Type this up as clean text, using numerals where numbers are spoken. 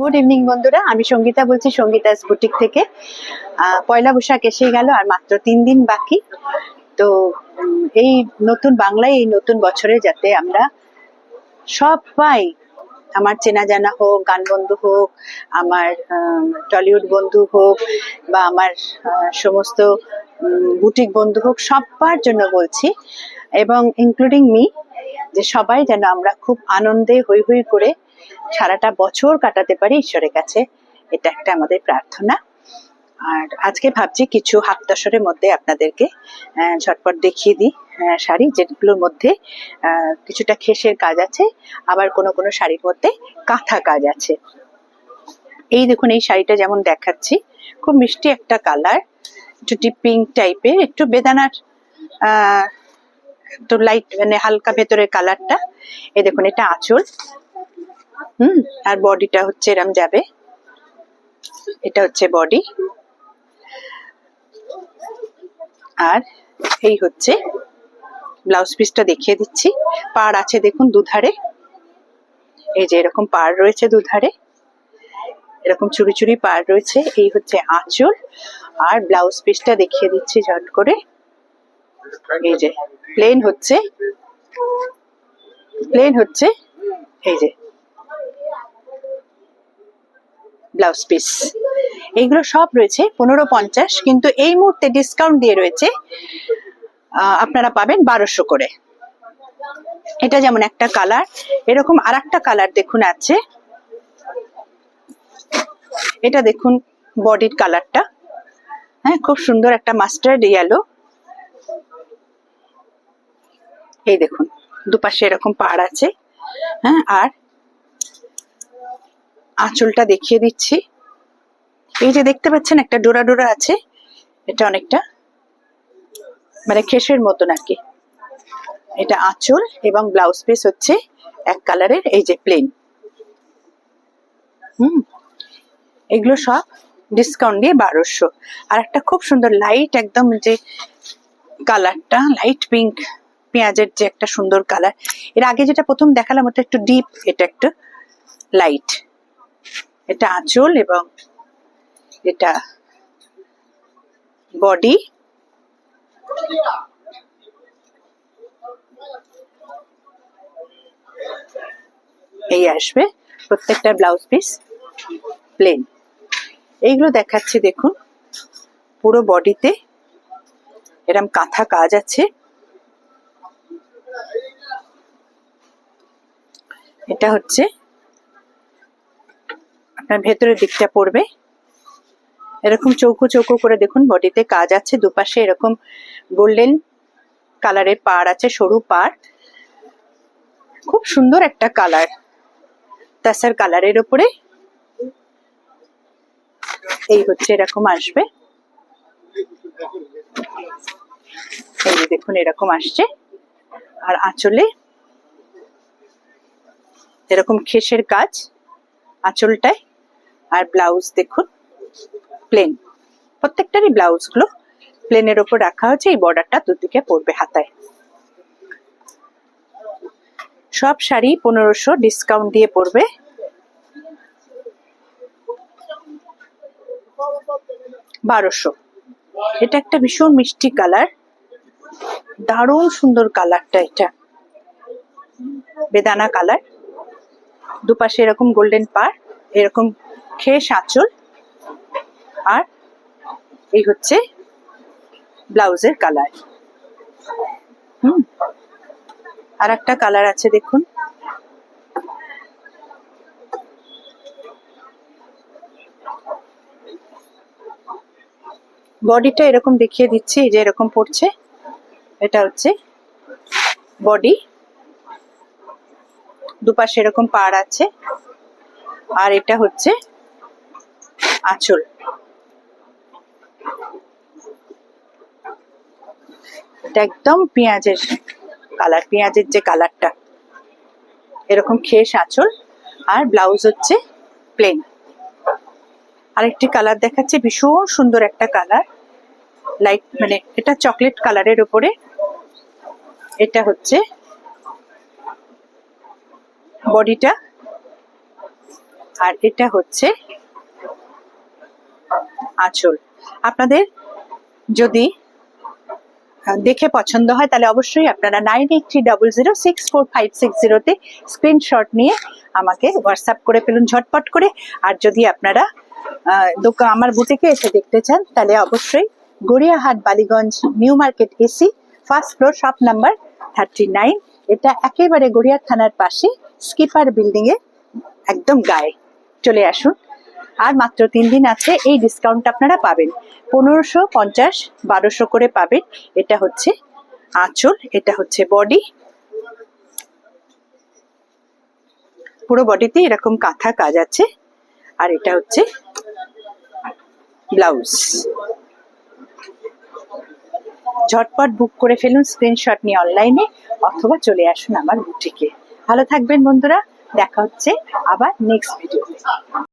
Good evening বন্ধুরা, আমি সঙ্গীতা বলছি সঙ্গীতাস বুটিক থেকে। পয়লা বৈশাখ এসে গেল আর মাত্র 3 দিন বাকি। তো এই নতুন বাংলায় এই নতুন বছরে যাতে আমরা সবাই, আমার চেনা জানা হোক, গান বন্ধু হোক, আমার টলিউড বন্ধু হোক, বা আমার সমস্ত বুটিক বন্ধু হোক, সবার জন্য বলছি, এবং ইনক্লুডিং মি, যে সবাই যেন আমরা খুব আনন্দে হৈ হৈ করে সারাটা বছর কাটাতে পারি ঈশ্বরের কাছে। এটা একটা আমাদের প্রার্থনা। আর আজকে ভাবছি কিছু হাত তসরের মধ্যে আপনাদেরকে ঝটপট দেখিয়ে দিই শাড়ি, যেগুলোর মধ্যে কিছুটা খেসের কাজ আছে, আবার কোনো কোনো শাড়ির মধ্যে কাঁথা কাজ আছে। এই দেখুন, এই শাড়িটা যেমন দেখাচ্ছি, খুব মিষ্টি একটা কালার, একটু ডিপ পিঙ্ক টাইপের, একটু বেদানার একটু লাইট, মানে হালকা ভেতরের কালারটা। এই দেখুন, এটা আঁচল, আর বডিটা হচ্ছে এরম যাবে, এটা হচ্ছে বডি, আর এই হচ্ছে ব্লাউজ পিসটা দেখিয়ে দিচ্ছি। পাড় আছে দেখুন দুধারে, এই যে এরকম পাড় রয়েছে দুধারে, এরকম চুরি চুরি পাড় রয়েছে। এই হচ্ছে আঁচল, আর ব্লাউজ পিসটা দেখিয়ে দিচ্ছি ঝট করে। এই যে প্লেন হচ্ছে এই যে ব্লাউজ পিস। এইগুলো সব রয়েছে 1550, কিন্তু এই মুহূর্তে ডিসকাউন্ট দিয়ে রয়েছে, আপনারা পাবেন 1200 করে। এটা যেমন একটা কালার, এরকম আর একটা কালার দেখুন আছে, এটা দেখুন বডির কালারটা, হ্যাঁ, খুব সুন্দর একটা মাস্টার্ড ইয়েলো। এই দেখুন দুপাশে এরকম পাড় আছে, হ্যাঁ, আর আঁচলটা দেখিয়ে দিচ্ছি। এই যে দেখতে পাচ্ছেন একটা ডোরা ডোরা আছে, এটা অনেকটা মানে খেসের মতন আর কি। এটা আঁচল, এবং ব্লাউজ পিস হচ্ছে এক কালারের, এই যে প্লেন। এগুলো সব ডিসকাউন্ট দিয়ে 1200। আর একটা খুব সুন্দর লাইট, একদম যে কালারটা লাইট পিঙ্ক, পেঁয়াজের যে একটা সুন্দর কালার। এর আগে যেটা প্রথম দেখালাম ওটা একটু ডিপ, এটা একটু লাইট। এটা আঁচল, এবং এটা বডি। এই আসবে প্রত্যেকটা ব্লাউজ পিস প্লেন। এইগুলো দেখাচ্ছি দেখুন, পুরো বডিতে এরম কাঁথা কাজ আছে। এটা হচ্ছে আপনার ভেতরের দিকটা পড়বে, এরকম চৌকো চৌকো করে দেখুন বডিতে কাজ আছে। দুপাশে এরকম গোল্ডেন কালারের পাড় আছে, সরু পাড়, খুব সুন্দর একটা কালার, তাসার কালারের উপরে। এই হচ্ছে এরকম আসবে, এই দেখুন এরকম আসছে। আর আঁচলে এরকম খেসের কাজ আঁচলটায়, আর ব্লাউজ দেখুন প্লেন। প্রত্যেকটারই ব্লাউজ গুলো প্লেনের ওপর রাখা হয়েছে, এই বর্ডারটা দুদিকে পড়বে হাতায়। সব শাড়ি 1500, ডিসকাউন্ট দিয়ে পড়বে 1200। এটা একটা ভীষণ মিষ্টি কালার, দারুণ সুন্দর কালারটা, এটা বেদানা কালার। দুপাশে এরকম গোল্ডেন পাড়, এরকম খেস আঁচল, আর এই হচ্ছে ব্লাউজের কালার। আর একটা কালার আছে দেখুন, বডিটা এরকম দেখিয়ে দিচ্ছি, যে এরকম পড়ছে। এটা হচ্ছে বডি, দুপাশে এরকম পাড় আছে, আর এটা হচ্ছে আঁচল। এটা একদম পেঁয়াজের কালার, পেঁয়াজের যে কালারটা, এরকম খেস আঁচল, আর ব্লাউজ হচ্ছে প্লেন। আরেকটি কালার দেখাচ্ছে, ভীষণ সুন্দর একটা কালার, লাইট, মানে এটা চকলেট কালারের উপরে। এটা হচ্ছে বডিটা, আর এটা হচ্ছে আঁচল। আপনাদের যদি দেখে পছন্দ হয় তাহলে অবশ্যই আপনারা 9830064560 স্ক্রিনশট নিয়ে আমাকে হোয়াটসঅ্যাপ করে ফেলুন ঝটপট করে। আর যদি আপনারা আমার বুটিকে এসে দেখতে চান তাহলে অবশ্যই Gariahat Ballygunge new market AC first floor shop number 39। এটা একেবারে গড়িয়াহাট থানার পাশে স্কিপার বিল্ডিং এর একদম গায়ে। চলে আসুন। আর মাত্র 3 দিন আছে, এই ডিসকাউন্ট আপনারা পাবেন 1550 1200 করে পাবেন। এটা হচ্ছে আঁচল, এটা হচ্ছে বডি, পুরো বডিতে এরকম কাঁথা কাজ আছে। আর এটা হচ্ছে ব্লাউজ। ঝটপট বুক করে ফেলুন স্ক্রিনশট নিয়ে অনলাইনে, অথবা চলে আসুন আমার বুটিকে। ভালো থাকবেন বন্ধুরা, দেখা হচ্ছে আবার নেক্সট ভিডিও।